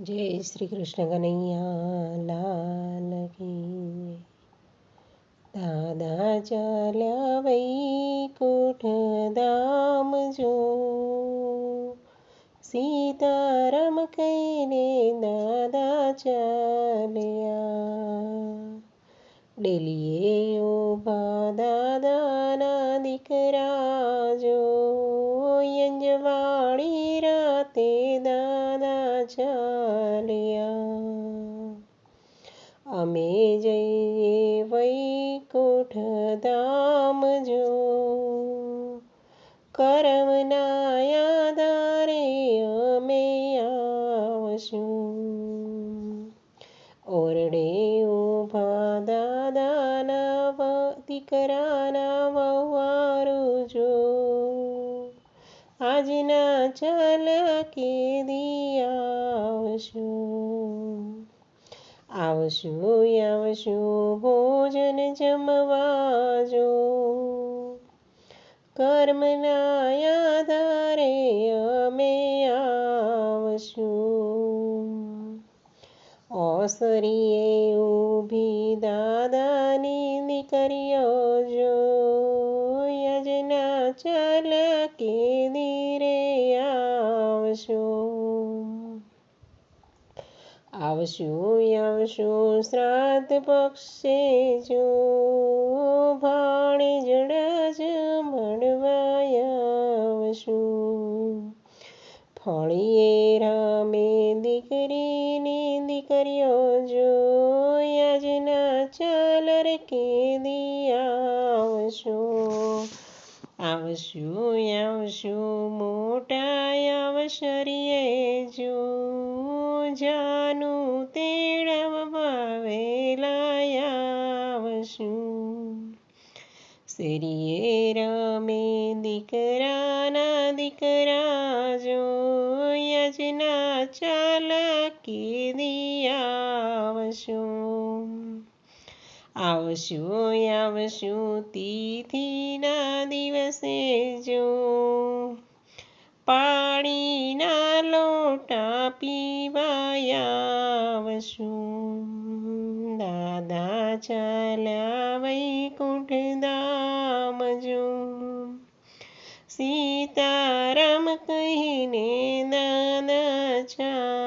જય શ્રી કૃષ્ણ કનૈયા લાલ કી. દાદા ચાલ્યા વૈકુંઠ ધામ જો, સીતારામ કહીને દાદા ચાલ્યા. ડેલીએ ઉભા દાદાના દીકરા જો, યંજવાળી રાતે દાદા ચાલ્યા. અમે જઈએ વૈકુંઠ ધામ જો, કર્મના આધારે અમે આવશું. ઓરડે ઉભા દાદાના દીકરાના વહવારું જો, આજના ચાલ્યા કેદી આવશું. આવશું ભોજન જમવા જો, કર્મના આધારે અમે આવશું. ઓસરીએ ઊભી દાદાની દીકરીઓ જો, યજના ચાલ્યા કેદી રે આવશું. આવશું શ્રાદ્ધ પક્ષે જો, ભાણેજડા જમણવા આવશું. ફળીએ રામે દીકરીની દીકરીઓ જો, યજના ચાલર કેદી આવશું. આવશું મોટા અવસરીએ જો, જાનું તેડવવા વેલા આવશું. શેરીએ રામે દીકરાના દીકરા જો, યજના ચાલ્યા કેદી આવશું. આવશું તિથિના દિવસે જો, પાણીના લોટા પીવા આવશું. દાદા ચાલ્યા વૈકુંઠ ધામ જો, સીતારામ કહીને દાદા ચાલ્યા.